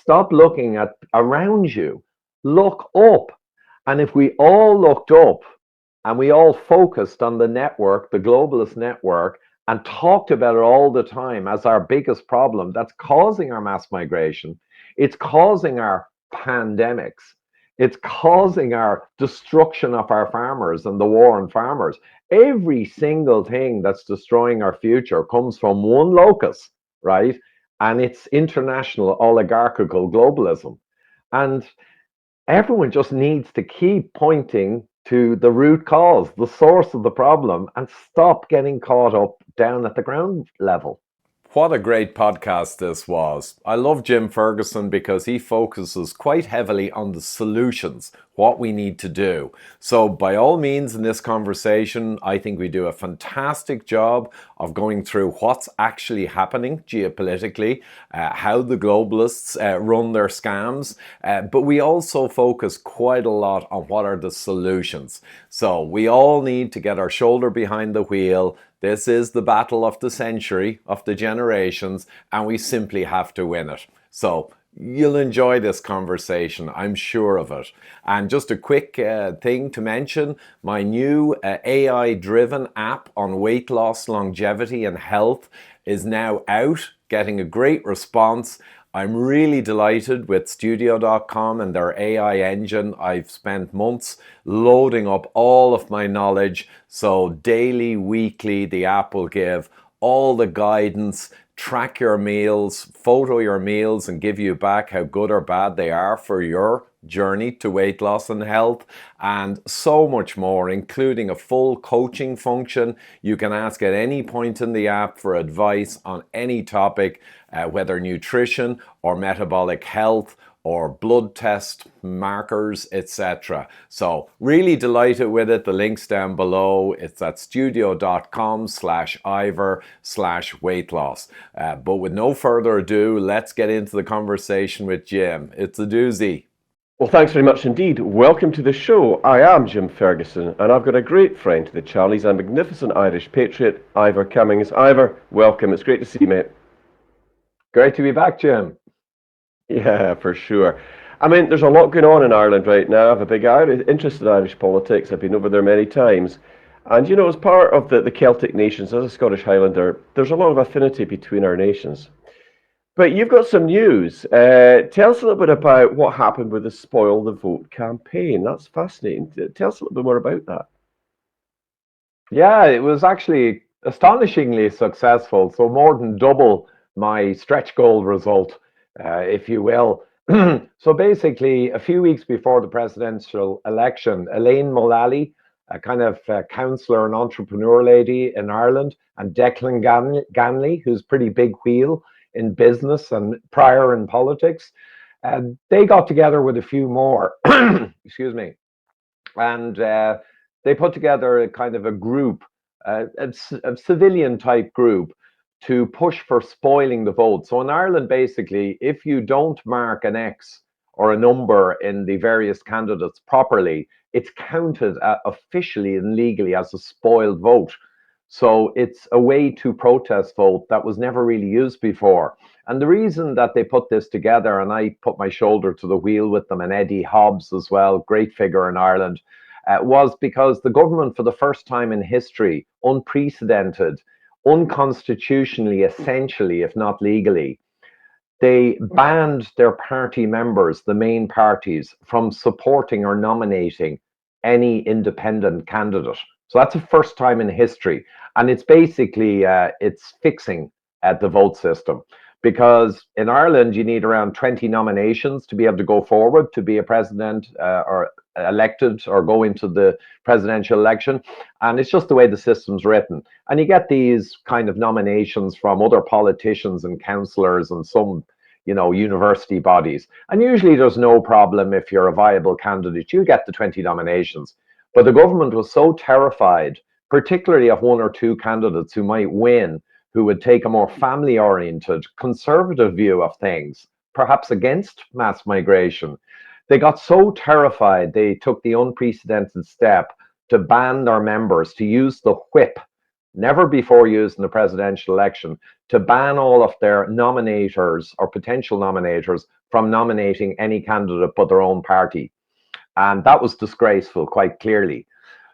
Stop looking at around you. Look up. And if we all looked up and we all focused on the network, the globalist network, and talked about it all the time as our biggest problem that's causing our mass migration, it's causing our pandemics, it's causing our destruction of our farmers and the war on farmers. Every single thing that's destroying our future comes from one locus, right? And it's international oligarchical globalism. And everyone just needs to keep pointing to the root cause, the source of the problem, and stop getting caught up down at the ground level. What a great podcast this was. I love Jim Ferguson because he focuses quite heavily on the solutions, what we need to do. So by all means in this conversation, I think we do a fantastic job of going through what's actually happening geopolitically, how the globalists run their scams, but we also focus quite a lot on what are the solutions. So we all need to get our shoulder behind the wheel. This is the battle of the century, of the generations, and we simply have to win it. So you'll enjoy this conversation, I'm sure of it. And just a quick thing to mention, my new AI-driven app on weight loss, longevity and health is now out, getting a great response. I'm really delighted with Studio.com and their AI engine. I've spent months loading up all of my knowledge. So daily, weekly, the app will give all the guidance, track your meals, photo your meals, and give you back how good or bad they are for your journey to weight loss and health, and so much more, including a full coaching function. You can ask at any point in the app for advice on any topic, whether nutrition or metabolic health or blood test markers, etc. So really delighted with it. The link's down below. It's at studio.com/Ivor/weight loss. But with no further ado, let's get into the conversation with Jim. It's a doozy. Well, thanks very much indeed. Welcome to the show. I am Jim Ferguson, and I've got a great friend to the channel. He's a magnificent Irish patriot, Ivor Cummins. Ivor, welcome. It's great to see you, mate. Great to be back, Jim. Yeah, for sure. I mean, there's a lot going on in Ireland right now. I have a big interest in Irish politics. I've been over there many times. And, you know, as part of the Celtic nations, as a Scottish Highlander, there's a lot of affinity between our nations. But you've got some news. Tell us a little bit about what happened with the Spoil the Vote campaign. That's fascinating. Tell us a little bit more about that. Yeah, it was actually astonishingly successful. So more than double my stretch goal result, if you will. So basically, a few weeks before the presidential election, Elaine Mullally, a kind of councillor and entrepreneur lady in Ireland, and Declan Ganley, who's pretty big wheel in business and prior in politics, they got together with a few more, excuse me, and they put together a kind of a group, a civilian type group, to push for spoiling the vote. So in Ireland, basically, if you don't mark an X or a number in the various candidates properly, it's counted officially and legally as a spoiled vote. So it's a way to protest vote that was never really used before. And the reason that they put this together, and I put my shoulder to the wheel with them, and Eddie Hobbs as well, great figure in Ireland, was because the government, for the first time in history, unprecedented, unconstitutionally, essentially, if not legally, they banned their party members, the main parties, from supporting or nominating any independent candidate. So that's the first time in history. And it's basically, it's fixing the vote system. Because in Ireland, you need around 20 nominations to be able to go forward to be a president or elected or go into the presidential election. And it's just the way the system's written. And you get these kind of nominations from other politicians and councillors and some, you know, university bodies. And usually there's no problem if you're a viable candidate, you get the 20 nominations. But the government was so terrified, particularly of one or two candidates who might win, who would take a more family-oriented, conservative view of things, perhaps against mass migration. They got so terrified, they took the unprecedented step to ban their members to use the whip never before used in the presidential election, to ban all of their nominators or potential nominators from nominating any candidate but their own party. And that was disgraceful, quite clearly.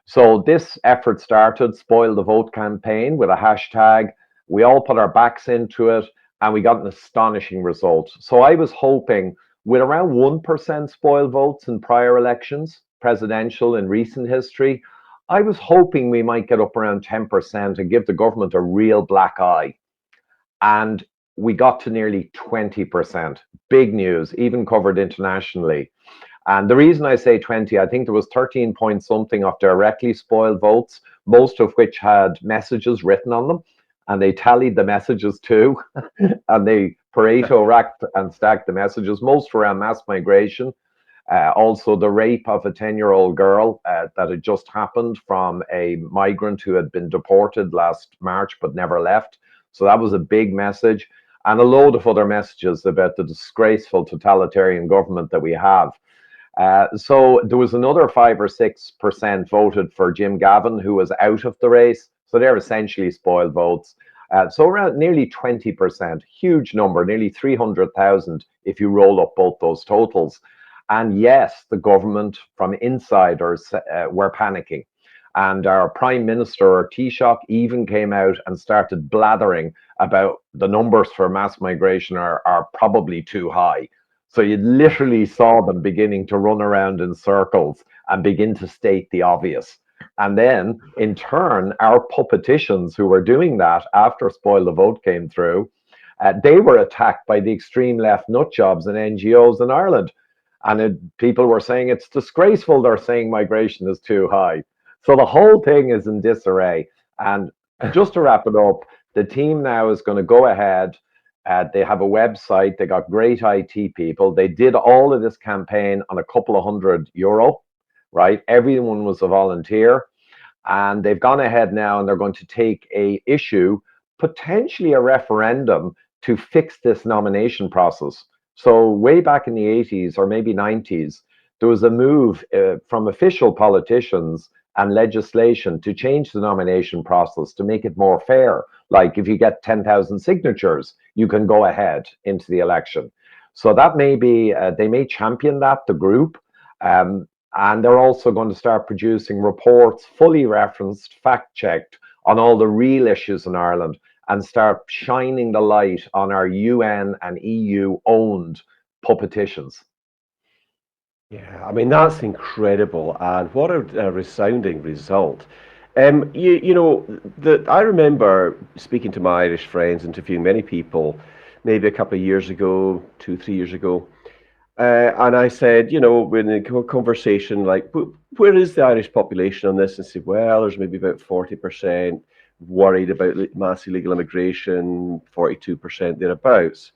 So this effort started, Spoil the Vote campaign, with a hashtag. We all put our backs into it, and we got an astonishing result. So I was hoping, with around 1% spoil votes in prior elections, presidential in recent history, I was hoping we might get up around 10% and give the government a real black eye. And we got to nearly 20%. Big news, even covered internationally. And the reason I say 20, I think there was 13 point something of directly spoiled votes, most of which had messages written on them. And they tallied the messages too. And they Pareto racked and stacked the messages, most around mass migration. Also, the rape of a 10-year-old girl that had just happened from a migrant who had been deported last March but never left. So that was a big message. And a load of other messages about the disgraceful totalitarian government that we have. So there was another 5 or 6% voted for Jim Gavin, who was out of the race. So they're essentially spoiled votes. So around nearly 20%, huge number, nearly 300,000 if you roll up both those totals. And yes, the government from insiders were panicking. And our Prime Minister, or Taoiseach, even came out and started blathering about the numbers for mass migration are probably too high. So you literally saw them beginning to run around in circles and begin to state the obvious. And then, in turn, our puppeticians who were doing that after Spoil the Vote came through, they were attacked by the extreme left nutjobs and NGOs in Ireland. And people were saying it's disgraceful. They're saying migration is too high. So the whole thing is in disarray. And just to wrap it up, the team now is going to go ahead. They have a website. They got great IT people. They did all of this campaign on a couple of €100, right? Everyone was a volunteer. And they've gone ahead now and they're going to take a issue, potentially a referendum, to fix this nomination process. So way back in the 80s or maybe 90s, there was a move from official politicians and legislation to change the nomination process to make it more fair. Like if you get 10,000 signatures, you can go ahead into the election. So that may be, they may champion that, the group. And they're also going to start producing reports, fully referenced, fact-checked, on all the real issues in Ireland, and start shining the light on our UN and EU-owned puppeticians. Yeah, I mean, that's incredible, and what a resounding result. I remember speaking to my Irish friends, interviewing many people, maybe a couple of years ago, 2, 3 years ago, and I said, in a conversation like, where is the Irish population on this? And said, well, there's maybe about 40% worried about mass illegal immigration, 42% thereabouts.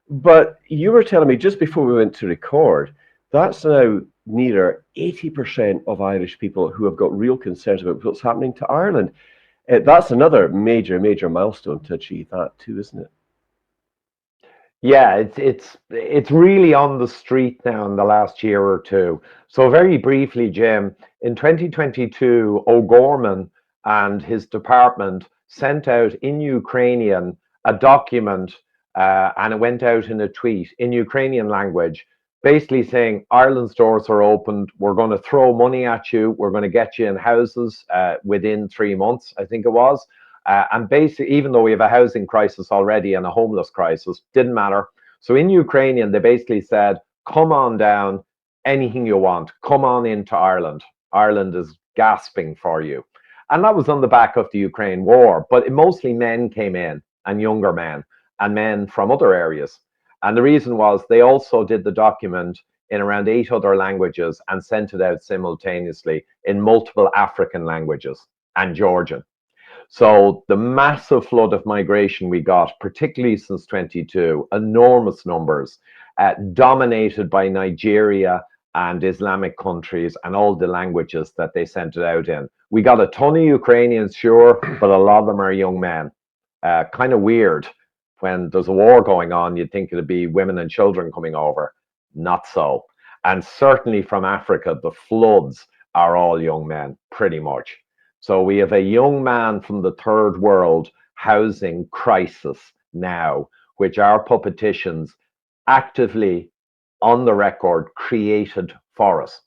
But you were telling me just before we went to record, that's now nearer 80% of Irish people who have got real concerns about what's happening to Ireland. That's another major, major milestone to achieve that too, isn't it? Yeah, it's really on the street now in the last year or two. So very briefly, Jim, in 2022, O'Gorman and his department sent out in Ukrainian a document, and it went out in a tweet in Ukrainian language, basically saying Ireland's doors are opened. We're going to throw money at you. We're going to get you in houses within 3 months, I think it was. And basically, even though we have a housing crisis already and a homeless crisis, didn't matter. So in Ukrainian, they basically said, come on down, anything you want, come on into Ireland. Ireland is gasping for you. And that was on the back of the Ukraine war. But mostly men came in, and younger men, and men from other areas. And the reason was they also did the document in around 8 other languages and sent it out simultaneously in multiple African languages and Georgian. So the massive flood of migration we got, particularly since 22, enormous numbers, dominated by Nigeria and Islamic countries and all the languages that they sent it out in. We got a ton of Ukrainians, sure, but a lot of them are young men. Kind of weird. When there's a war going on, you'd think it'd be women and children coming over. Not so. And certainly from Africa, the floods are all young men, pretty much. So we have a young man from the third world housing crisis now, which our puppeticians actively, on the record, created for us.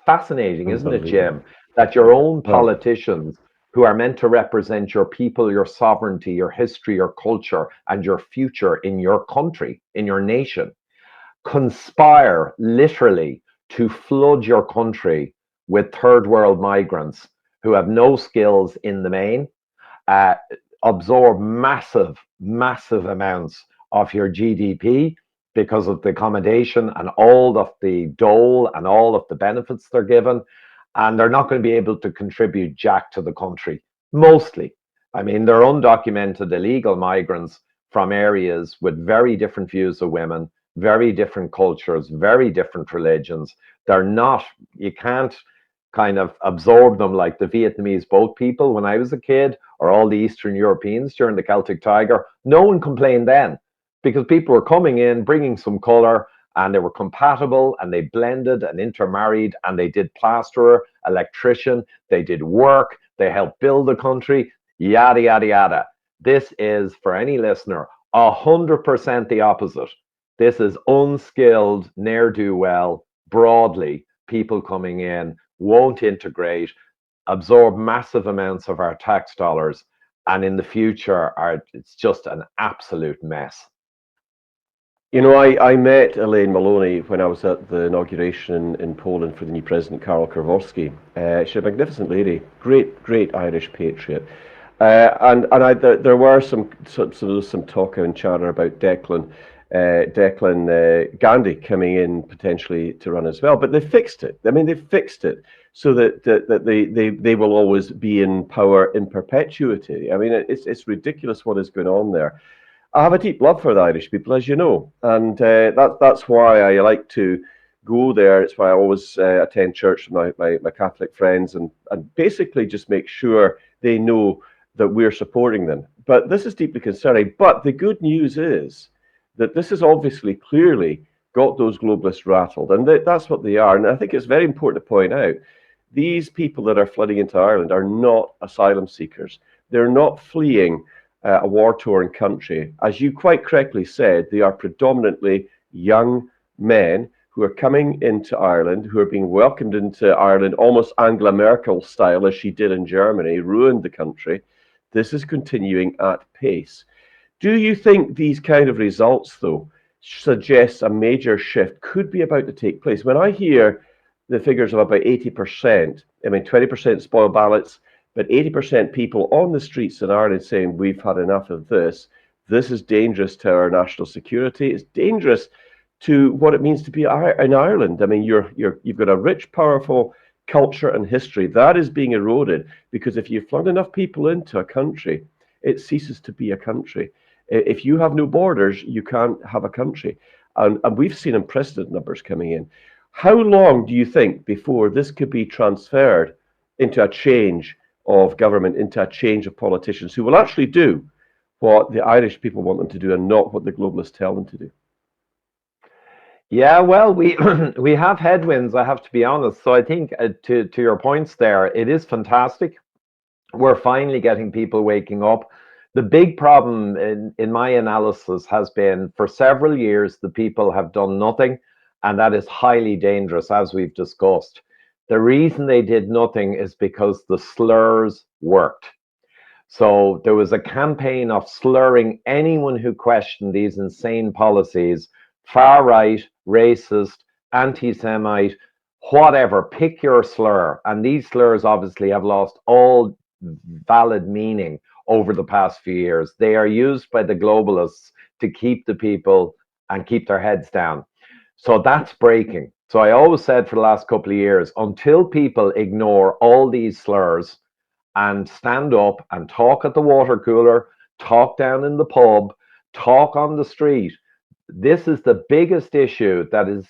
Fascinating, isn't it, Unbelievable. Jim? That your own Well, politicians, who are meant to represent your people, your sovereignty, your history, your culture, and your future in your country, in your nation, conspire literally to flood your country with third world migrants who have no skills in the main, uh, absorb massive, massive amounts of your GDP because of the accommodation and all of the dole and all of the benefits they're given. And they're not going to be able to contribute jack to the country, mostly. I mean, they're undocumented illegal migrants from areas with very different views of women, very different cultures, very different religions. They're not, you can't kind of absorb them like the Vietnamese boat people when I was a kid, or all the Eastern Europeans during the Celtic Tiger. No one complained then because people were coming in, bringing some color, and they were compatible and they blended and intermarried and they did plasterer, electrician, they did work, they helped build the country, yada, yada, yada. This is, for any listener, 100% the opposite. This is unskilled, ne'er do well, broadly, people coming in, won't integrate, absorb massive amounts of our tax dollars, and in the future, it's just an absolute mess. you know, I met Elaine Maloney when I was at the inauguration in Poland for the new president, Karol Nawrocki. She's a magnificent lady, great Irish patriot. There were some talk and chatter about Declan Gandhi coming in potentially to run as well, but they fixed it. I mean, they fixed it so that they will always be in power in perpetuity. I mean, it's ridiculous what is going on there. I have a deep love for the Irish people, as you know, and that's why I like to go there. It's why I always attend church with my Catholic friends and basically just make sure they know that we're supporting them. But this is deeply concerning. But the good news is that this has obviously clearly got those globalists rattled, and that's what they are. And I think it's very important to point out these people that are flooding into Ireland are not asylum seekers. They're not fleeing a war-torn country. As you quite correctly said, they are predominantly young men who are coming into Ireland, who are being welcomed into Ireland almost Angela Merkel style, as she did in Germany, ruined the country. This is continuing at pace. Do you think these kind of results, though, suggest a major shift could be about to take place? When I hear the figures of about 80%, I mean, 20% spoiled ballots, but 80% people on the streets in Ireland saying we've had enough of this. This is dangerous to our national security. It's dangerous to what it means to be in Ireland. I mean, you've got a rich, powerful culture and history that is being eroded because if you flood enough people into a country, it ceases to be a country. If you have no borders, you can't have a country. And we've seen unprecedented numbers coming in. How long do you think before this could be transferred into a change of government, into a change of politicians who will actually do what the Irish people want them to do and not what the globalists tell them to do? Yeah, well, we we have headwinds, I have to be honest. So I think to your points there, it is fantastic. We're finally getting people waking up. The big problem in my analysis has been for several years, the people have done nothing, and that is highly dangerous, as we've discussed. The reason they did nothing is because the slurs worked. So there was a campaign of slurring anyone who questioned these insane policies, far right, racist, anti Semite, whatever, pick your slur. And these slurs obviously have lost all valid meaning over the past few years. They are used by the globalists to keep the people and keep their heads down. So that's breaking. So I always said for the last couple of years, until people ignore all these slurs and stand up and talk at the water cooler, talk down in the pub, talk on the street. This is the biggest issue that is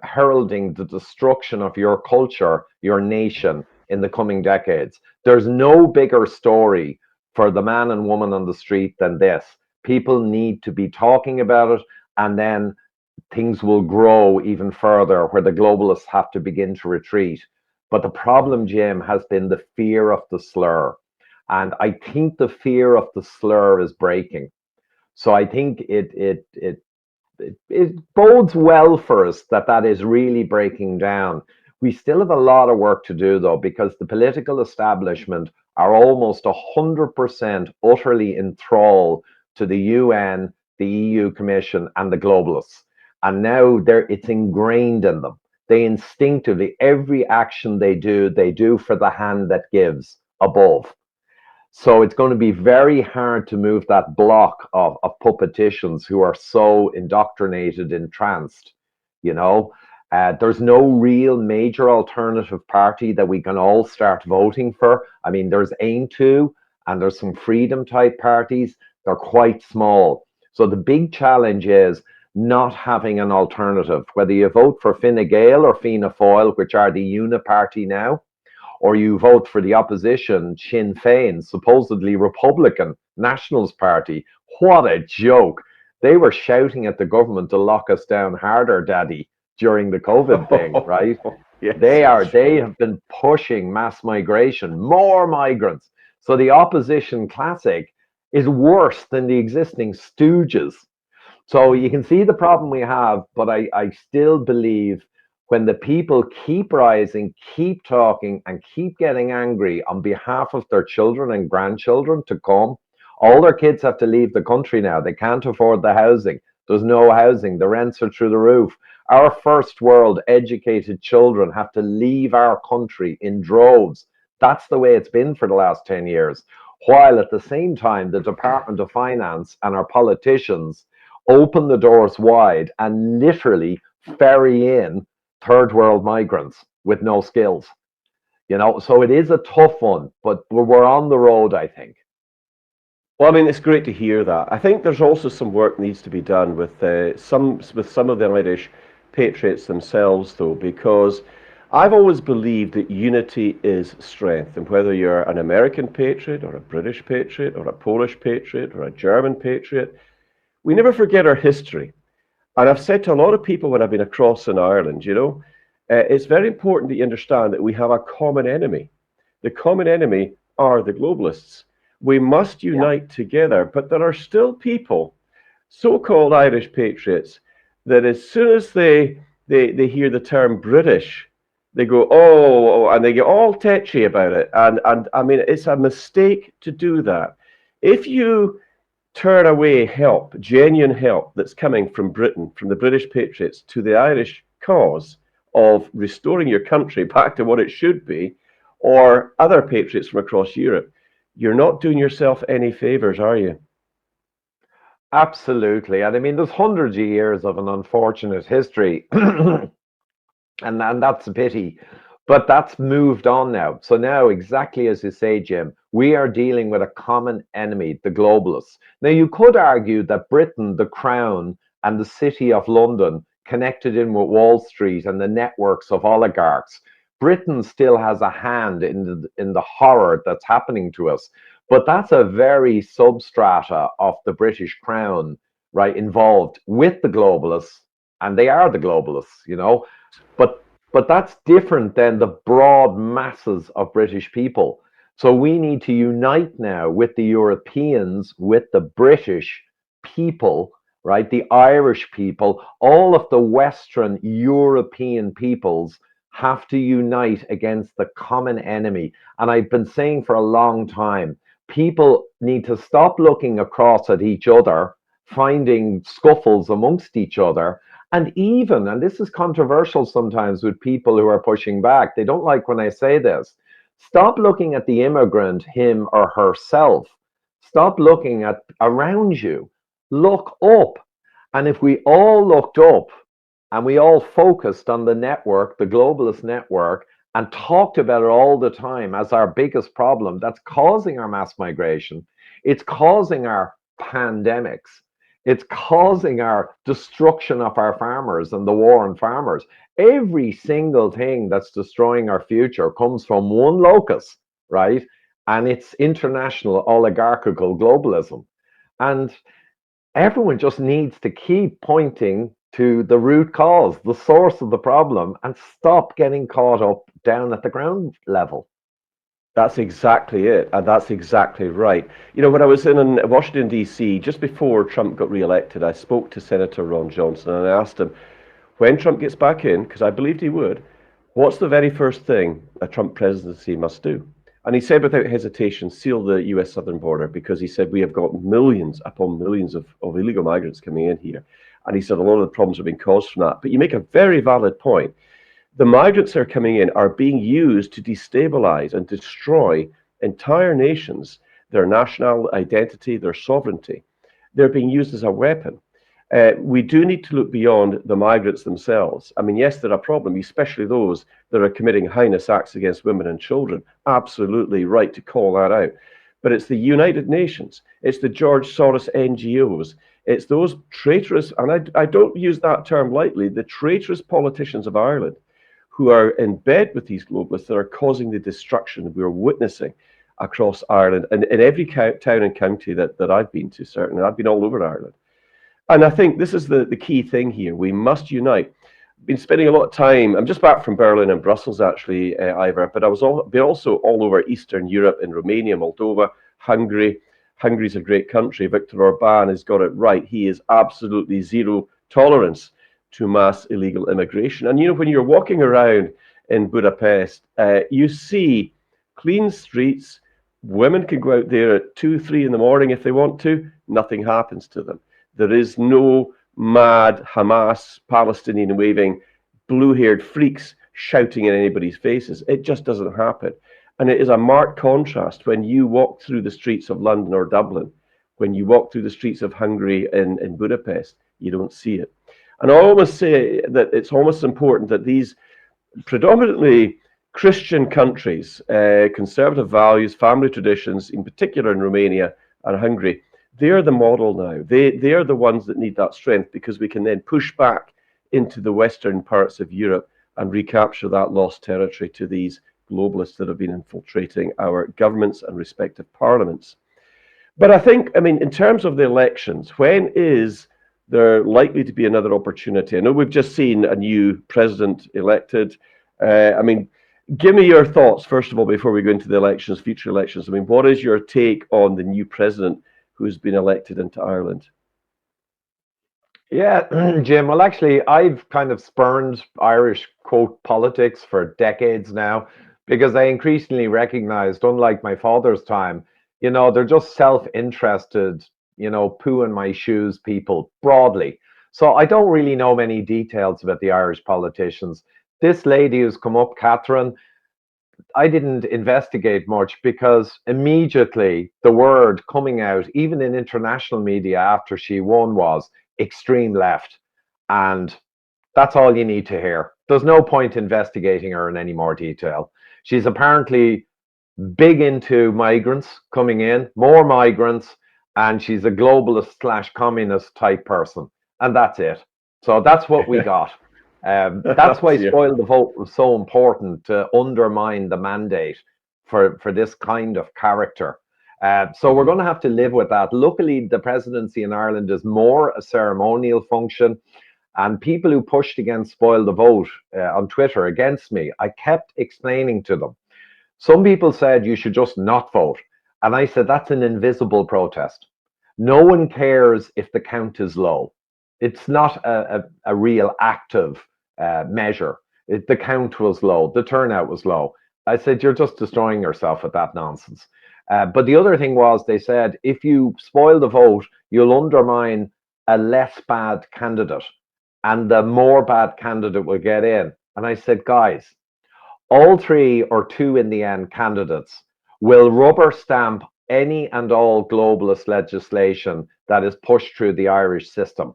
heralding the destruction of your culture, your nation in the coming decades. There's no bigger story for the man and woman on the street than this. People need to be talking about it, and then things will grow even further where the globalists have to begin to retreat. But the problem, Jim, has been the fear of the slur. And I think the fear of the slur is breaking. So I think it bodes well for us that that is really breaking down. We still have a lot of work to do, though, because the political establishment are almost 100% utterly in thrall to the UN, the EU Commission, and the globalists. And now it's ingrained in them. They instinctively, every action they do for the hand that gives above. So it's going to be very hard to move that block of puppeticians who are so indoctrinated, entranced, you know. There's no real major alternative party that we can all start voting for. I mean, there's Aim to, and there's some freedom type parties. They're quite small. So the big challenge is not having an alternative, whether you vote for Fine Gael or Fianna Fáil, which are the uniparty now, or you vote for the opposition, Sinn Féin, supposedly Republican Nationals Party. What a joke. They were shouting at the government to lock us down harder, Daddy, during the COVID thing, right? Yes, They that's right. have been pushing mass migration, more migrants. So the opposition classic is worse than the existing stooges. So you can see the problem we have, but I still believe when the people keep rising, keep talking, and keep getting angry on behalf of their children and grandchildren to come, all their kids have to leave the country now. They can't afford the housing. There's no housing. The rents are through the roof. Our first world educated children have to leave our country in droves. That's the way it's been for the last 10 years. While at the same time, the Department of Finance and our politicians open the doors wide and literally ferry in third world migrants with no skills. You know, so it is a tough one, but we're on the road, I think. Well, I mean, it's great to hear that. I think there's also some work needs to be done with some of the Irish patriots themselves, though, because I've always believed that unity is strength, and whether you're an American patriot or a British patriot or a Polish patriot or a German patriot, we never forget our history. And I've said to a lot of people when I've been across in Ireland, it's very important that you understand that we have a common enemy. The common enemy are the globalists. We must Yeah. unite together, but there are still people, so-called Irish patriots, that as soon as they hear the term British, they go, oh, and they get all tetchy about it. And I mean, it's a mistake to do that. If you turn away help, genuine help that's coming from Britain, from the British patriots to the Irish cause of restoring your country back to what it should be, or other patriots from across Europe, you're not doing yourself any favors, are you? Absolutely. And I mean, there's hundreds of years of an unfortunate history, and that's a pity. But that's moved on now. So now, exactly as you say, Jim, we are dealing with a common enemy, the globalists. Now, you could argue that Britain, the Crown, and the City of London, connected in with Wall Street and the networks of oligarchs, Britain still has a hand in the horror that's happening to us. But that's a very substrata of the British Crown, right, involved with the globalists, and they are the globalists, you know. But but that's different than the broad masses of British people. So we need to unite now with the Europeans, with the British people, right? The Irish people, all of the Western European peoples have to unite against the common enemy. And I've been saying for a long time, people need to stop looking across at each other, finding scuffles amongst each other, and even, and this is controversial sometimes with people who are pushing back, they don't like when I say this. Stop looking at the immigrant, him or herself. Stop looking at around you. Look up. And if we all looked up and we all focused on the network, the globalist network, and talked about it all the time as our biggest problem that's causing our mass migration, it's causing our pandemics, it's causing our destruction of our farmers and the war on farmers. Every single thing that's destroying our future comes from one locus, right? And it's international oligarchical globalism. And everyone just needs to keep pointing to the root cause, the source of the problem, and stop getting caught up down at the ground level. That's exactly it, and that's exactly right. You know, when I was in Washington, D.C., just before Trump got re-elected, I spoke to Senator Ron Johnson and I asked him, when Trump gets back in, because I believed he would, what's the very first thing a Trump presidency must do? And he said without hesitation, seal the US southern border, because he said we have got millions upon millions of illegal migrants coming in here. And he said a lot of the problems have been caused from that. But you make a very valid point. The migrants that are coming in are being used to destabilize and destroy entire nations, their national identity, their sovereignty. They're being used as a weapon. We do need to look beyond the migrants themselves. I mean, yes, they're a problem, especially those that are committing heinous acts against women and children. Absolutely right to call that out. But it's the United Nations, it's the George Soros NGOs, it's those traitorous, and I don't use that term lightly, the traitorous politicians of Ireland who are in bed with these globalists that are causing the destruction we're witnessing across Ireland and in every town and county that I've been to, certainly. I've been all over Ireland. And I think this is the key thing here. We must unite. I've been spending a lot of time. I'm just back from Berlin and Brussels, actually, Ivor, but I was been also all over Eastern Europe, in Romania, Moldova, Hungary. Hungary's a great country. Viktor Orban has got it right. He is absolutely zero tolerance to mass illegal immigration. And you know, when you're walking around in Budapest, you see clean streets. Women can go out there at 2, 3 in the morning if they want to. Nothing happens to them. There is no mad Hamas, Palestinian waving, blue-haired freaks shouting in anybody's faces. It just doesn't happen. And it is a marked contrast when you walk through the streets of London or Dublin, when you walk through the streets of Hungary in Budapest, you don't see it. And I always say that it's almost important that these predominantly Christian countries, conservative values, family traditions, in particular in Romania and Hungary, they're the model now. They are the ones that need that strength, because we can then push back into the western parts of Europe and recapture that lost territory to these globalists that have been infiltrating our governments and respective parliaments. But I think, I mean, in terms of the elections, when is there likely to be another opportunity? I know we've just seen a new president elected. I mean, give me your thoughts, first of all, before we go into the elections, future elections. I mean, what is your take on the new president who's been elected into Ireland? Yeah, Jim. Well, actually, I've kind of spurned Irish quote politics for decades now because I increasingly recognized, unlike my father's time, they're just self-interested, poo in my shoes people broadly. So I don't really know many details about the Irish politicians. This lady who's come up, Catherine, I didn't investigate much because immediately the word coming out, even in international media after she won, was extreme left. And that's all you need to hear. There's no point investigating her in any more detail. She's apparently big into migrants coming in, more migrants, and she's a globalist slash communist type person. And that's it. So that's what we got. That's why Yeah. spoil the vote was so important, to undermine the mandate for this kind of character. So we're going to have to live with that. Luckily, the presidency in Ireland is more a ceremonial function. And people who pushed against spoil the vote on Twitter against me, I kept explaining to them. Some people said you should just not vote. And I said that's an invisible protest. No one cares if the count is low. It's not a real active measure. The count was low, the turnout was low. I said, you're just destroying yourself with that nonsense. But the other thing was, they said, if you spoil the vote, you'll undermine a less bad candidate, and the more bad candidate will get in. And I said, guys, all three or two in the end candidates will rubber stamp any and all globalist legislation that is pushed through the Irish system.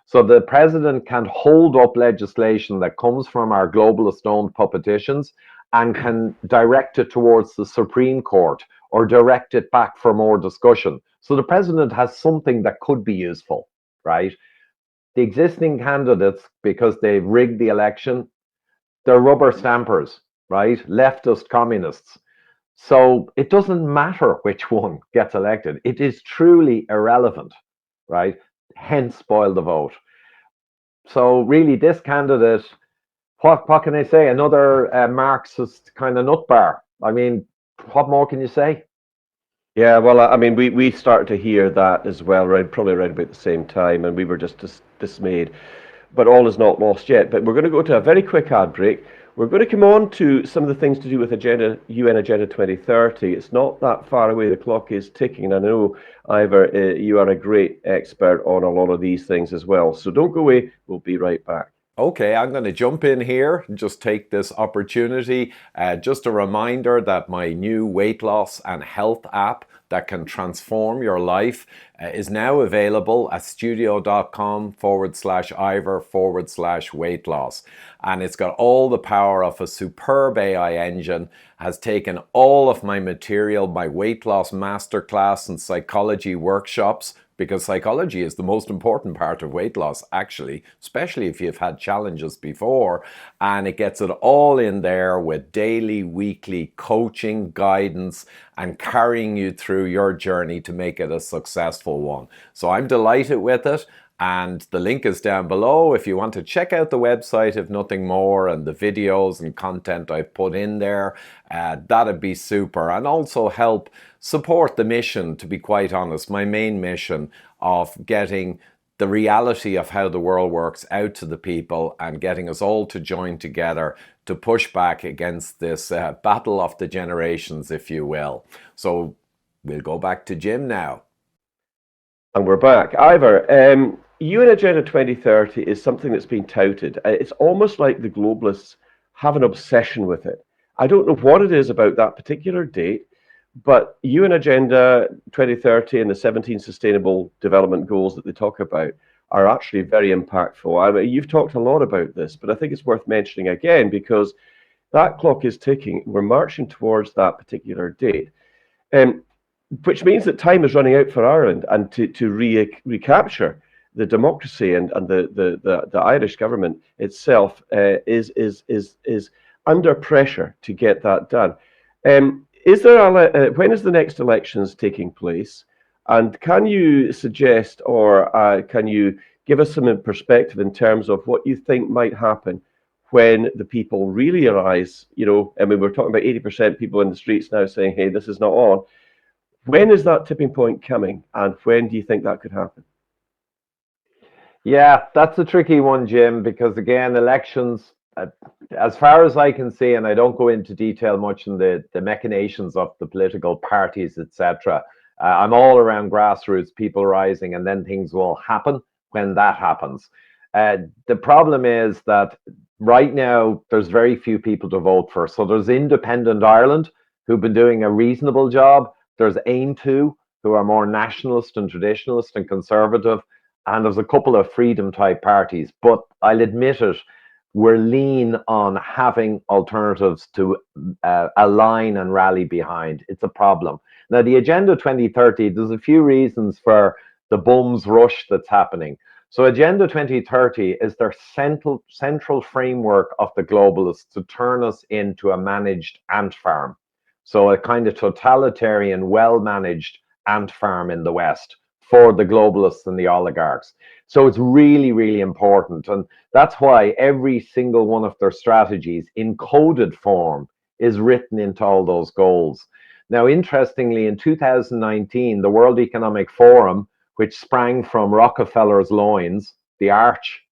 So the president can hold up legislation that comes from our globalist-owned politicians and can direct it towards the Supreme Court or direct it back for more discussion. So the president has something that could be useful, right? The existing candidates, because they've rigged the election, they're rubber stampers, right? Leftist communists. So it doesn't matter which one gets elected. It is truly irrelevant, right? Hence, spoil the vote. So really, this candidate, what can I say? Another Marxist kind of nut bar. I mean, what more can you say? Yeah, well, I mean, we started to hear that as well, right? Probably around about the same time, and we were just dismayed. But all is not lost yet. But we're going to go to a very quick ad break. We're going to come on to some of the things to do with UN Agenda 2030. It's not that far away. The clock is ticking, and I know, Ivor, you are a great expert on a lot of these things as well. So don't go away. We'll be right back. Okay, I'm going to jump in here and just take this opportunity. Just a reminder that my new weight loss and health app that can transform your life is now available at studio.com/Ivor/weight loss. And it's got all the power of a superb AI engine, has taken all of my material, my weight loss masterclass and psychology workshops, because psychology is the most important part of weight loss, actually, especially if you've had challenges before. And it gets it all in there with daily, weekly coaching, guidance, and carrying you through your journey to make it a successful one. So I'm delighted with it. And the link is down below if you want to check out the website, if nothing more, and the videos and content I've put in there. That'd be super. And also help support the mission, to be quite honest, my main mission of getting the reality of how the world works out to the people and getting us all to join together to push back against this battle of the generations, if you will. So we'll go back to Jim now. And we're back. Ivor, UN Agenda 2030 is something that's been touted. It's almost like the globalists have an obsession with it. I don't know what it is about that particular date, but UN Agenda 2030 and the 17 Sustainable Development Goals that they talk about are actually very impactful. I mean, you've talked a lot about this, but I think it's worth mentioning again because that clock is ticking. We're marching towards that particular date. Which means that time is running out for Ireland, and to recapture the democracy and the Irish government itself is under pressure to get that done. Is there when is the next elections taking place? And can you suggest or can you give us some perspective in terms of what you think might happen when the people really arise? You know, I mean, we're talking about 80% people in the streets now saying, "Hey, this is not on." When is that tipping point coming, and when do you think that could happen? Yeah, that's a tricky one, Jim, because again, elections, as far as I can see, and I don't go into detail much in the machinations of the political parties, etc. I'm all around grassroots, people rising, and then things will happen when that happens. The problem is that right now there's very few people to vote for. So there's Independent Ireland, who've been doing a reasonable job. There's Aim2, who are more nationalist and traditionalist and conservative. And there's a couple of freedom type parties. But I'll admit it, we're lean on having alternatives to align and rally behind. It's a problem. Now, the Agenda 2030, there's a few reasons for the bums rush that's happening. So Agenda 2030 is their central framework of the globalists to turn us into a managed ant farm. So a kind of totalitarian, well-managed ant farm in the West for the globalists and the oligarchs. So it's really, really important. And that's why every single one of their strategies in coded form is written into all those goals. Now, interestingly, in 2019, the World Economic Forum, which sprang from Rockefeller's loins, the arch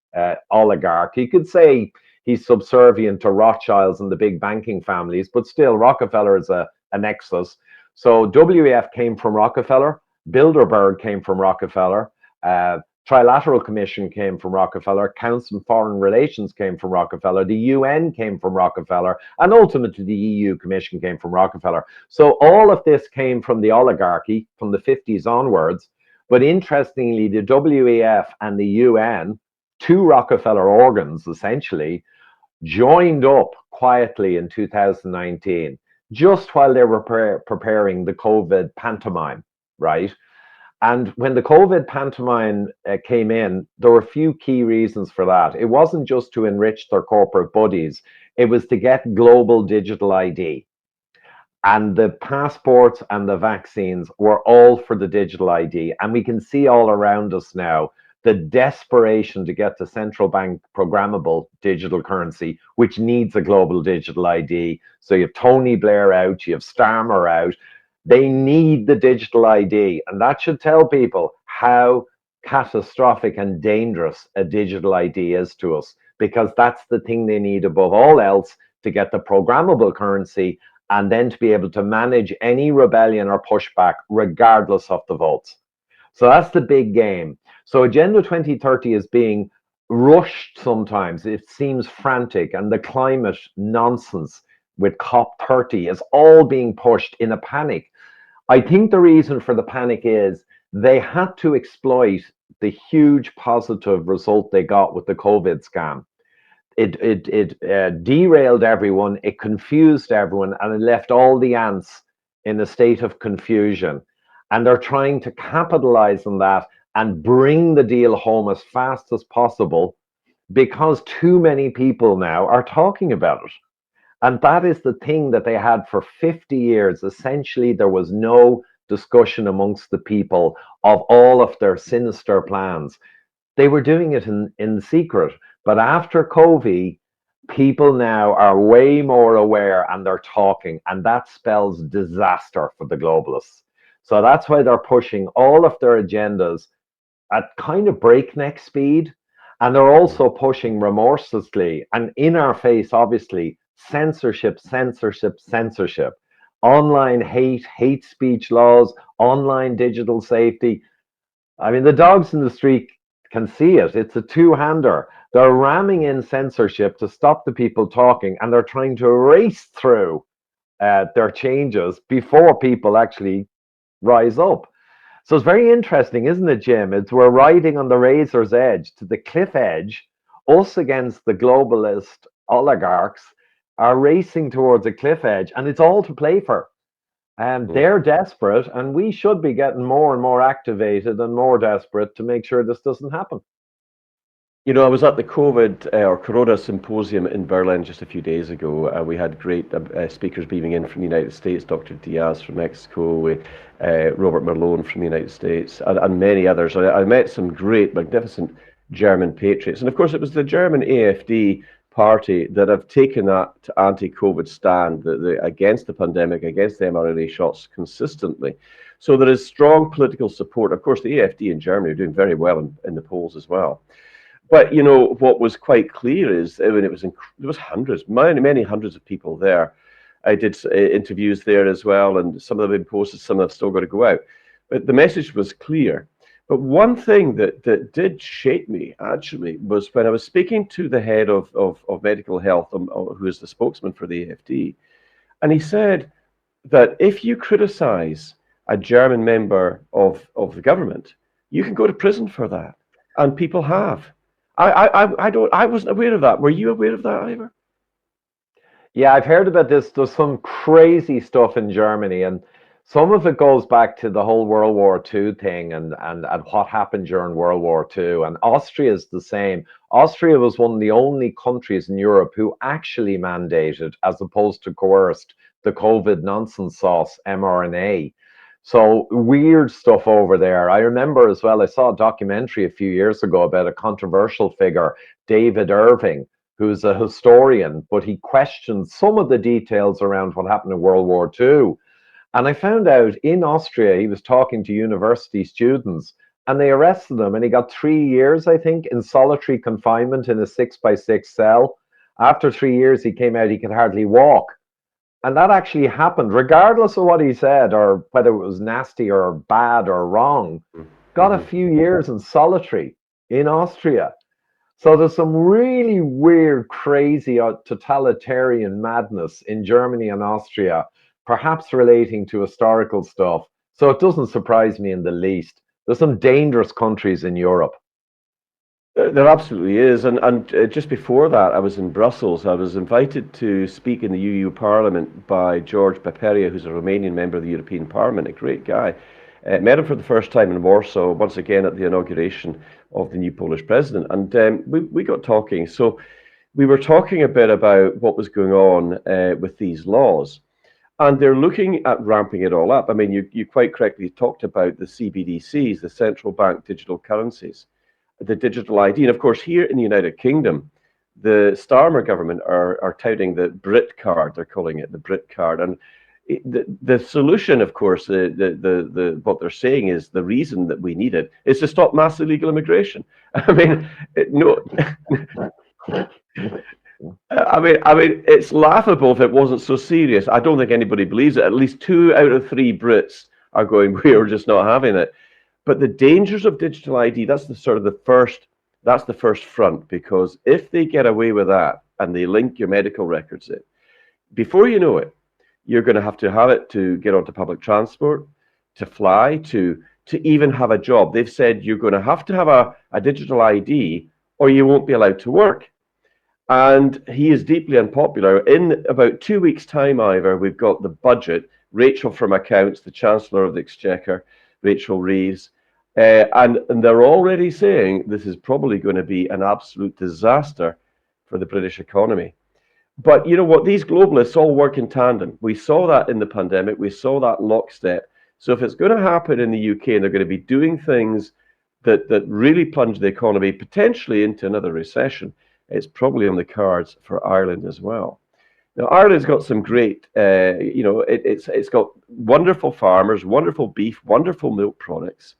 oligarch, you could say he's subservient to Rothschilds and the big banking families, but still Rockefeller is a nexus. So WEF came from Rockefeller, Bilderberg came from Rockefeller, Trilateral Commission came from Rockefeller, Council on Foreign Relations came from Rockefeller, the UN came from Rockefeller, and ultimately the EU Commission came from Rockefeller. So all of this came from the oligarchy from the 50s onwards. But interestingly, the WEF and the UN, two Rockefeller organs essentially, joined up quietly in 2019, just while they were preparing the COVID pantomime, right? And when the COVID pantomime came in, there were a few key reasons for that. It wasn't just to enrich their corporate buddies, it was to get global digital ID. And the passports and the vaccines were all for the digital ID. And we can see all around us now the desperation to get to central bank programmable digital currency, which needs a global digital ID. So you have Tony Blair out, you have Starmer out. They need the digital ID, and that should tell people how catastrophic and dangerous a digital ID is to us, because that's the thing they need above all else to get the programmable currency and then to be able to manage any rebellion or pushback regardless of the votes. So that's the big game. So Agenda 2030 is being rushed sometimes. It seems frantic, and the climate nonsense with COP30 is all being pushed in a panic. I think the reason for the panic is they had to exploit the huge positive result they got with the COVID scam. It derailed everyone, it confused everyone, and it left all the ants in a state of confusion. And they're trying to capitalize on that and bring the deal home as fast as possible, because too many people now are talking about it. And that is the thing that they had for 50 years. Essentially, there was no discussion amongst the people of all of their sinister plans. They were doing it in secret. But after COVID, people now are way more aware and they're talking, and that spells disaster for the globalists. So that's why they're pushing all of their agendas at kind of breakneck speed. And they're also pushing remorselessly and in our face, obviously, censorship, censorship, censorship, online hate, hate speech laws, online digital safety. I mean, the dogs in the street can see it. It's a two-hander. They're ramming in censorship to stop the people talking, and they're trying to race through their changes before people actually rise up. So it's very interesting, isn't it, Jim? It's we're riding on the razor's edge to the cliff edge. Us against the globalist oligarchs are racing towards a cliff edge, and it's all to play for. And they're desperate, and we should be getting more and more activated and more desperate to make sure this doesn't happen. You know, I was at the COVID or Corona Symposium in Berlin just a few days ago. We had great speakers beaming in from the United States, Dr. Diaz from Mexico, Robert Malone from the United States, and many others. I met some great, magnificent German patriots. And of course, it was the German AfD party that have taken that anti-COVID stand against the pandemic, against the mRNA shots consistently. So there is strong political support. Of course, the AfD in Germany are doing very well in the polls as well. But you know what was quite clear is when there was hundreds, many hundreds of people there. I did interviews there as well, and some of them have been posted, some have still got to go out. But the message was clear. But one thing that did shake me actually was when I was speaking to the head of medical health, who is the spokesman for the AfD, and he said that if you criticize a German member of the government, you can go to prison for that, and people have. I wasn't aware of that. Were you aware of that, Ivor? Yeah, I've heard about this. There's some crazy stuff in Germany, and some of it goes back to the whole World War II thing and what happened during World War II. And Austria is the same. Austria was one of the only countries in Europe who actually mandated, as opposed to coerced, the COVID nonsense sauce, mRNA. So weird stuff over there. I remember as well, I saw a documentary a few years ago about a controversial figure, David Irving, who's a historian, but he questioned some of the details around what happened in World War II. And I found out in Austria, he was talking to university students, and they arrested him, and he got 3 years, I think, in solitary confinement in a 6x6 cell. After 3 years, he came out, he could hardly walk. And that actually happened, regardless of what he said, or whether it was nasty or bad or wrong. Got a few years in solitary in Austria. So there's some really weird, crazy, totalitarian madness in Germany and Austria, perhaps relating to historical stuff. So it doesn't surprise me in the least. There's some dangerous countries in Europe. There absolutely is. And just before that, I was in Brussels. I was invited to speak in the EU Parliament by George Paperia, who's a Romanian member of the European Parliament, a great guy. Met him for the first time in Warsaw, once again at the inauguration of the new Polish president. And we got talking. So we were talking a bit about what was going on with these laws. And they're looking at ramping it all up. I mean, you quite correctly talked about the CBDCs, the central bank digital currencies. the digital ID. And of course, here in the United Kingdom, the Starmer government are touting the Brit card. They're calling it the Brit card. And the solution, of course, what they're saying is the reason that we need it is to stop mass illegal immigration. I mean, no. I mean, it's laughable if it wasn't so serious. I don't think anybody believes it. At least 2 out of 3 Brits are going, we are just not having it. But the dangers of digital ID, that's the first front, because if they get away with that and they link your medical records in, before you know it, you're going to have it to get onto public transport, to fly, to even have a job. They've said you're going to have a digital ID or you won't be allowed to work. And he is deeply unpopular. In about 2 weeks' time, Ivor, we've got the budget. Rachel from Accounts, the Chancellor of the Exchequer, Rachel Reeves, and they're already saying this is probably going to be an absolute disaster for the British economy. But you know what? These globalists all work in tandem. We saw that in the pandemic. We saw that lockstep. So if it's going to happen in the UK and they're going to be doing things that really plunge the economy potentially into another recession, it's probably on the cards for Ireland as well. Now, Ireland's got some great, it's got wonderful farmers, wonderful beef, wonderful milk products.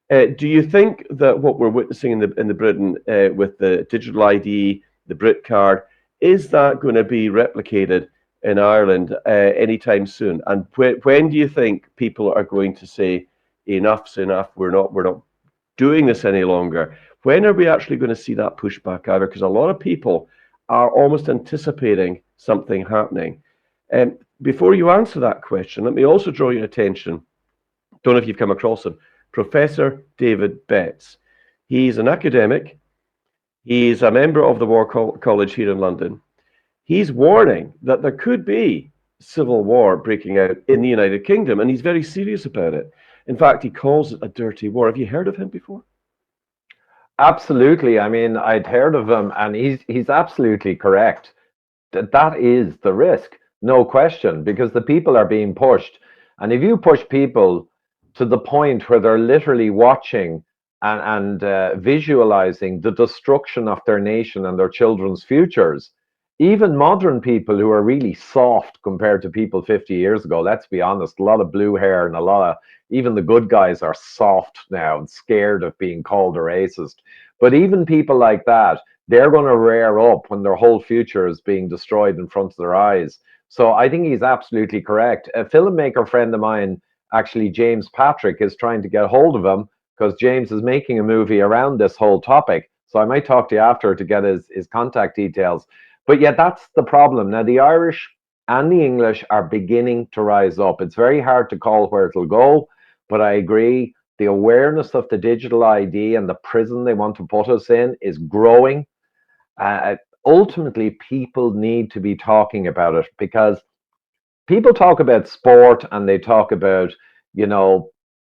Do you think that what we're witnessing in the Britain with the digital ID, the Brit card, is that going to be replicated in Ireland anytime soon? And when do you think people are going to say enough's enough? We're not doing this any longer. When are we actually going to see that pushback, Ivor? Because a lot of people are almost anticipating something happening. And before you answer that question, let me also draw your attention. Don't know if you've come across him. Professor David Betts. He's an academic. He's a member of the War College here in London. He's warning that there could be civil war breaking out in the United Kingdom, and he's very serious about it. In fact, he calls it a dirty war. Have you heard of him before? Absolutely. I mean, I'd heard of him, and he's absolutely correct. That is the risk, no question, because the people are being pushed. And if you push people to the point where they're literally watching and visualizing the destruction of their nation and their children's futures, even modern people who are really soft compared to people 50 years ago, let's be honest, a lot of blue hair and a lot of, even the good guys are soft now and scared of being called a racist. But even people like that, they're going to rear up when their whole future is being destroyed in front of their eyes. So I think he's absolutely correct. A filmmaker friend of mine, actually James Patrick, is trying to get hold of him because James is making a movie around this whole topic. So I might talk to you after to get his contact details. But yeah, that's the problem. Now, the Irish and the English are beginning to rise up. It's very hard to call where it'll go, but I agree. The awareness of the digital ID and the prison they want to put us in is growing. Ultimately, people need to be talking about it because people talk about sport and they talk about,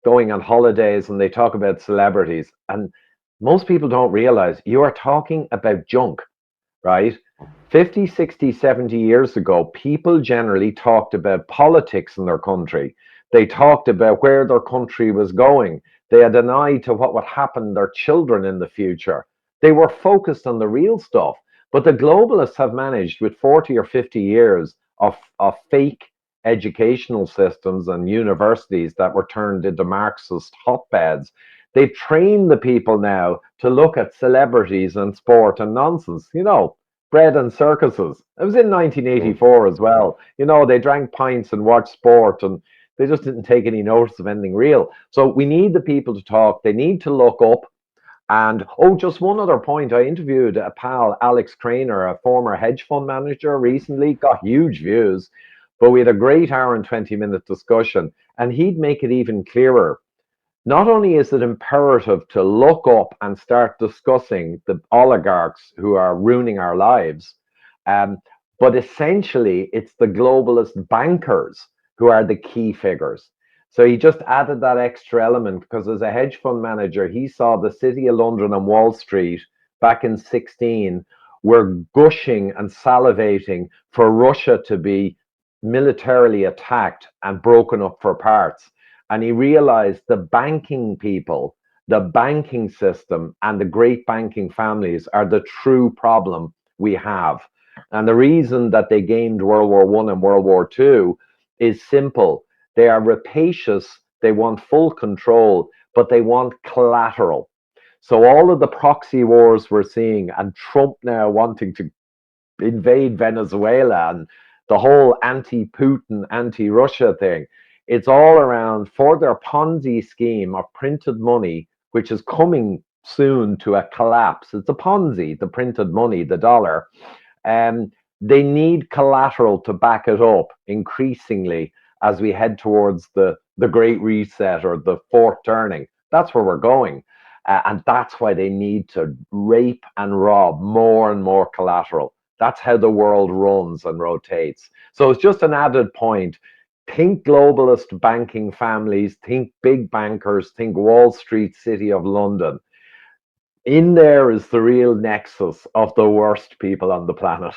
going on holidays and they talk about celebrities. And most people don't realize you are talking about junk, right? 50, 60, 70 years ago, people generally talked about politics in their country. They talked about where their country was going. They had an eye to what would happen to their children in the future. They were focused on the real stuff. But the globalists have managed, with 40 or 50 years of fake educational systems and universities that were turned into Marxist hotbeds, they've trained the people now to look at celebrities and sport and nonsense. Bread and circuses. It was in 1984 as well. They drank pints and watched sport and they just didn't take any notice of anything real. So we need the people to talk. They need to look up. And just one other point. I interviewed a pal, Alex Craner, a former hedge fund manager recently, got huge views, but we had a great hour and 20-minute discussion. And he'd make it even clearer. Not only is it imperative to look up and start discussing the oligarchs who are ruining our lives, but essentially it's the globalist bankers who are the key figures. So he just added that extra element because as a hedge fund manager, he saw the City of London and Wall Street back in 2016 were gushing and salivating for Russia to be militarily attacked and broken up for parts. And he realized the banking people the banking system and the great banking families are the true problem we have. And the reason that they gained World War One and World War Two is simple. They are rapacious, they want full control, but they want collateral. So all of the proxy wars we're seeing, and Trump now wanting to invade Venezuela, and the whole anti-Putin, anti-Russia thing, it's all around for their Ponzi scheme of printed money, which is coming soon to a collapse. It's a Ponzi, the printed money, the dollar. They need collateral to back it up increasingly as we head towards the Great Reset or the fourth turning. That's where we're going. And that's why they need to rape and rob more and more collateral. That's how the world runs and rotates. So it's just an added point. Think globalist banking families, think big bankers, think Wall Street, City of London. In there is the real nexus of the worst people on the planet.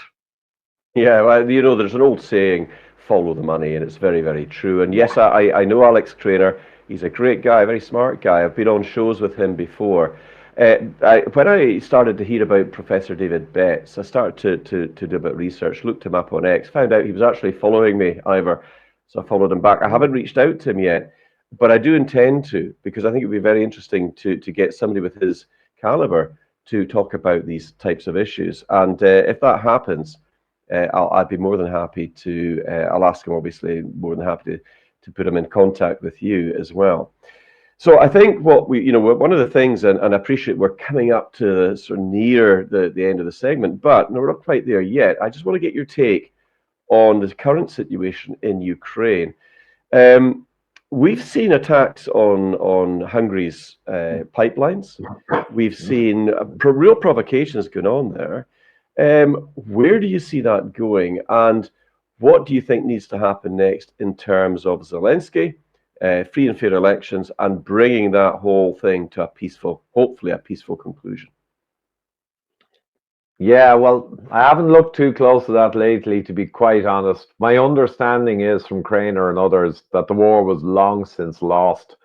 Yeah, well, there's an old saying, follow the money, and it's very, very true. And yes, I know Alex Trainer. He's a great guy, a very smart guy. I've been on shows with him before. When I started to hear about Professor David Betts, I started to do a bit of research, looked him up on X, found out he was actually following me, Ivor. So I followed him back. I haven't reached out to him yet, but I do intend to, because I think it would be very interesting to get somebody with his caliber to talk about these types of issues. And if that happens, I'd be more than happy to, I'll ask him, obviously, more than happy to put him in contact with you as well. So I think what one of the things, and I appreciate we're coming up to sort of near the end of the segment, but no, we're not quite there yet. I just want to get your take on the current situation in Ukraine. We've seen attacks on Hungary's pipelines. We've seen real provocations going on there. Where do you see that going, and what do you think needs to happen next in terms of Zelensky, free and fair elections, and bringing that whole thing to hopefully a peaceful conclusion? Yeah, well, I haven't looked too close to that lately, to be quite honest. My understanding is from Craner and others that the war was long since lost.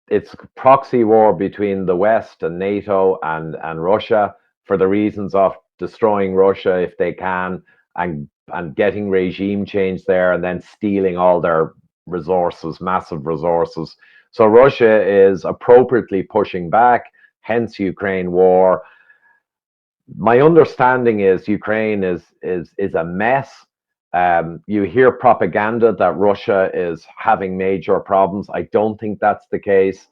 It's a proxy war between the West and NATO and Russia for the reasons of destroying Russia if they can, and getting regime change there, and then stealing all their resources, massive resources. So Russia is appropriately pushing back, hence Ukraine war. My understanding is Ukraine is a mess. You hear propaganda that Russia is having major problems. I don't think that's the case.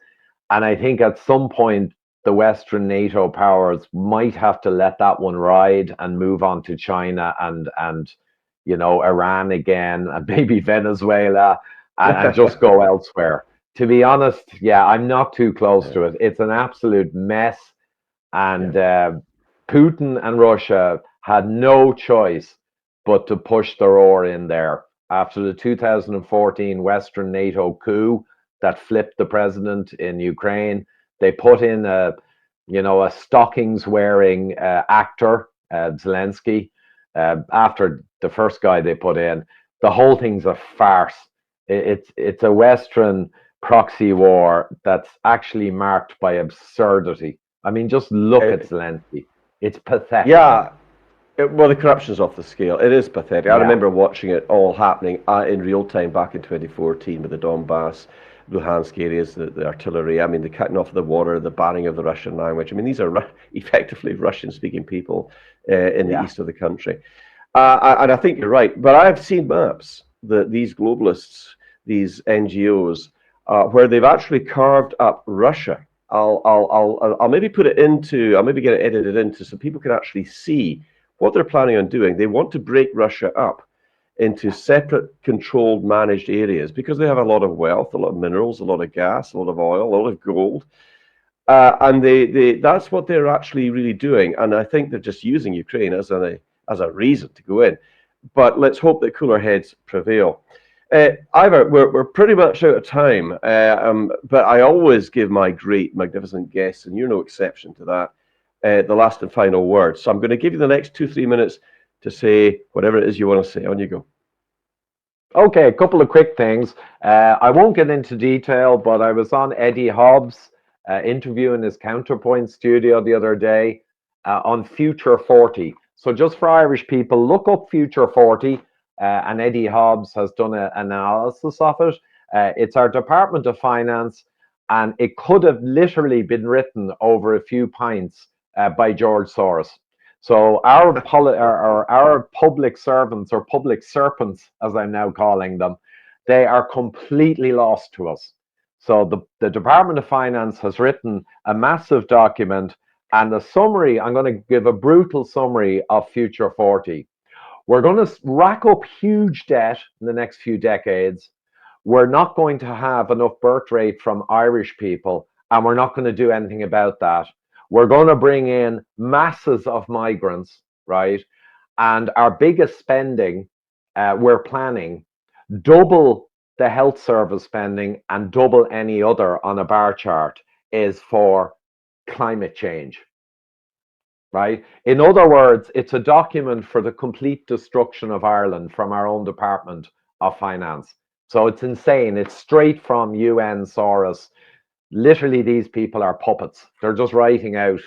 And I think at some point, the Western NATO powers might have to let that one ride and move on to China and Iran again, and maybe Venezuela, and just go elsewhere. To be honest, yeah, I'm not too close to it. It's an absolute mess. And Putin and Russia had no choice but to push their oar in there. After the 2014 Western NATO coup that flipped the president in Ukraine, they put in a stockings-wearing actor, Zelensky, after the first guy they put in. The whole thing's a farce. It's a Western proxy war that's actually marked by absurdity. I mean, just look at Zelensky. It's pathetic. Yeah. Well, the corruption's off the scale. It is pathetic. Yeah. I remember watching it all happening in real time back in 2014 with the Donbass, Luhansk areas, the artillery. I mean, the cutting off of the water, the banning of the Russian language. I mean, these are effectively Russian-speaking people in the east of the country. And I think you're right. But I've seen maps that these globalists, these NGOs, where they've actually carved up Russia. I'll maybe put it into, I'll maybe get it edited into so people can actually see what they're planning on doing. They want to break Russia up into separate, controlled, managed areas because they have a lot of wealth, a lot of minerals, a lot of gas, a lot of oil, a lot of gold. And that's what they're actually really doing. And I think they're just using Ukraine as a reason to go in. But let's hope that cooler heads prevail. Ivor, we're pretty much out of time, but I always give my great, magnificent guests, and you're no exception to that, the last and final word. So I'm going to give you the next 2-3 minutes to say whatever it is you want to say. On you go. Okay, a couple of quick things. I won't get into detail, but I was on Eddie Hobbs' interviewing his Counterpoint studio the other day on Future 40. So just for Irish people, look up Future 40, and Eddie Hobbs has done an analysis of it. It's our Department of Finance, and it could have literally been written over a few pints by George Soros. So our public servants, or public serpents, as I'm now calling them, they are completely lost to us. So the Department of Finance has written a massive document, and the summary, I'm going to give a brutal summary of Future 40. We're going to rack up huge debt in the next few decades. We're not going to have enough birth rate from Irish people, and we're not going to do anything about that. We're going to bring in masses of migrants, right? And our biggest spending, we're planning double the health service spending and double any other on a bar chart, is for climate change, right? In other words, it's a document for the complete destruction of Ireland from our own Department of Finance. So it's insane. It's straight from UN Soros. Literally, these people are puppets. They're just writing out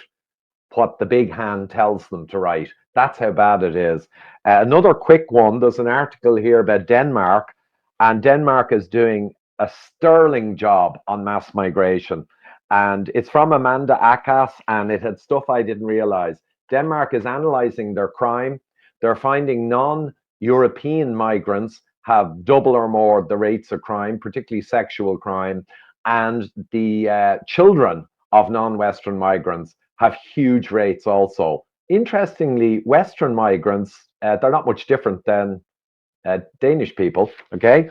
what the big hand tells them to write. That's how bad it is. Another quick one, there's an article here about Denmark, and Denmark is doing a sterling job on mass migration. And it's from Amanda Akas, and it had stuff I didn't realize. Denmark is analyzing their crime. They're finding non-European migrants have double or more the rates of crime, particularly sexual crime. And the children of non-Western migrants have huge rates also. Interestingly, Western migrants, they're not much different than Danish people, okay?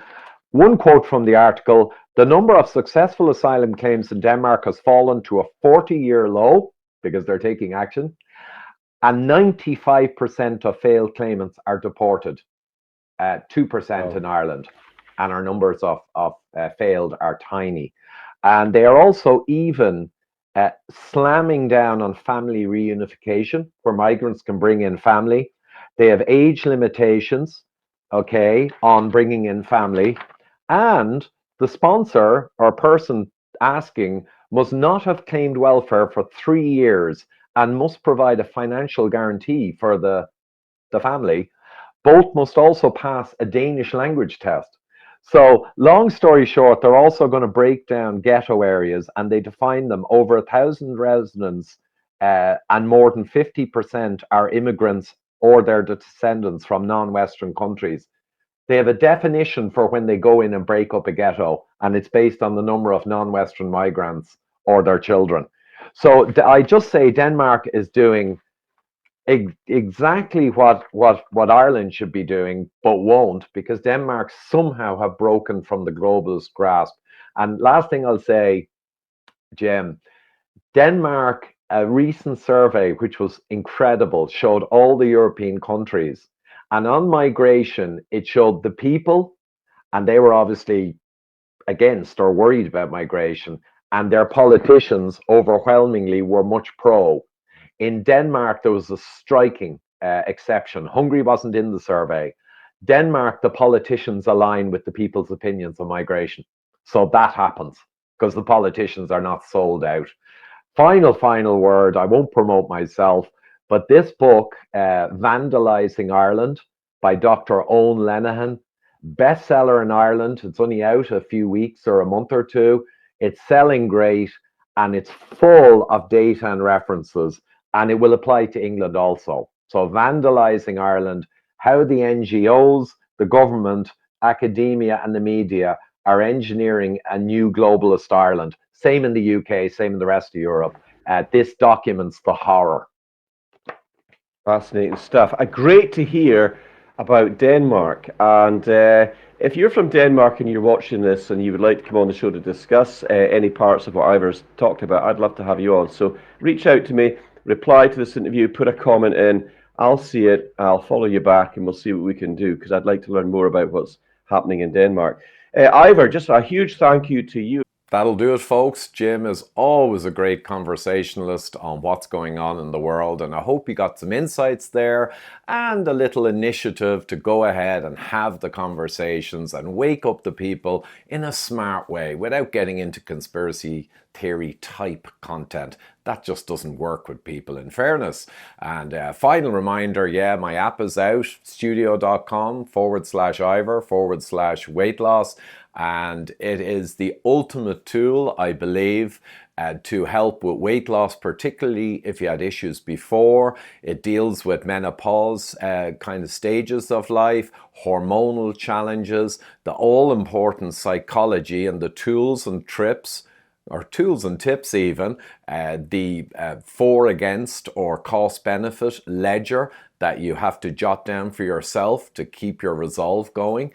One quote from the article: the number of successful asylum claims in Denmark has fallen to a 40-year low, because they're taking action, and 95% of failed claimants are deported, 2% in Ireland, and our numbers of failed are tiny. And they are also even slamming down on family reunification, where migrants can bring in family. They have age limitations, okay, on bringing in family. And the sponsor or person asking must not have claimed welfare for 3 years and must provide a financial guarantee for the family. Both must also pass a Danish language test. So, long story short, they're also going to break down ghetto areas, and they define them: over 1,000 residents, and more than 50% are immigrants or their descendants from non-Western countries. They have a definition for when they go in and break up a ghetto, and it's based on the number of non-Western migrants or their children. So I just say Denmark is doing exactly what Ireland should be doing, but won't, because Denmark somehow have broken from the globalist grasp. And last thing I'll say, Jim, Denmark, a recent survey, which was incredible, showed all the European countries. And on migration, it showed the people, and they were obviously against or worried about migration, and their politicians overwhelmingly were much pro. In Denmark, there was a striking exception. Hungary wasn't in the survey. Denmark, the politicians align with the people's opinions on migration. So that happens because the politicians are not sold out. Final word. I won't promote myself, but this book, Vandalizing Ireland by Dr. Owen Lenihan, bestseller in Ireland. It's only out a few weeks or a month or two. It's selling great, and it's full of data and references, and it will apply to England also. So, Vandalizing Ireland: how the NGOs, the government, academia, and the media are engineering a new globalist Ireland. Same in the UK, same in the rest of Europe. This documents the horror. Fascinating stuff. Great to hear about Denmark. And if you're from Denmark and you're watching this and you would like to come on the show to discuss any parts of what Ivor's talked about, I'd love to have you on. So reach out to me, reply to this interview, put a comment in. I'll see it, I'll follow you back, and we'll see what we can do, because I'd like to learn more about what's happening in Denmark. Ivor, just a huge thank you to you. That'll do it, folks. Jim is always a great conversationalist on what's going on in the world, and I hope you got some insights there and a little initiative to go ahead and have the conversations and wake up the people in a smart way without getting into conspiracy theory type content. That just doesn't work with people, in fairness. And final reminder, my app is out, studio.com/Ivor/weight loss. And it is the ultimate tool, I believe, to help with weight loss, particularly if you had issues before. It deals with menopause kind of stages of life, hormonal challenges, the all-important psychology, and the tools and tips even, the for, against, or cost benefit ledger that you have to jot down for yourself to keep your resolve going.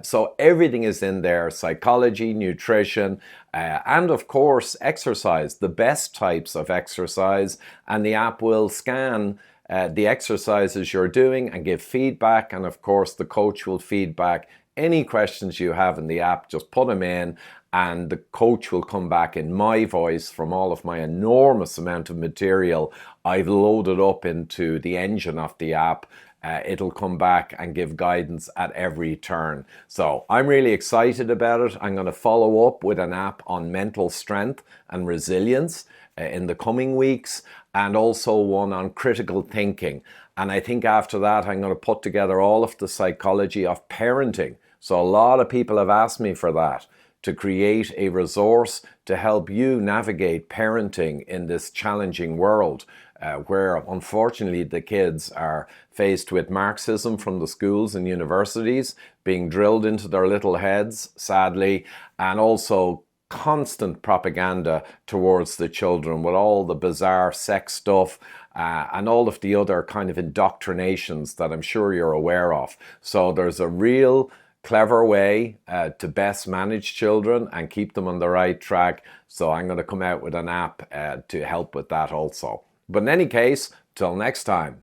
So everything is in there: psychology, nutrition, and of course exercise, the best types of exercise. And the app will scan the exercises you're doing and give feedback. And of course the coach will feedback any questions you have in the app. Just put them in, and the coach will come back in my voice from all of my enormous amount of material I've loaded up into the engine of the app. It'll come back and give guidance at every turn. So I'm really excited about it. I'm going to follow up with an app on mental strength and resilience in the coming weeks, and also one on critical thinking. And I think after that, I'm going to put together all of the psychology of parenting. So a lot of people have asked me for that, to create a resource to help you navigate parenting in this challenging world, where unfortunately the kids are faced with Marxism from the schools and universities being drilled into their little heads, sadly, and also constant propaganda towards the children with all the bizarre sex stuff and all of the other kind of indoctrinations that I'm sure you're aware of. So there's a real clever way to best manage children and keep them on the right track. So I'm going to come out with an app to help with that also. But in any case, till next time.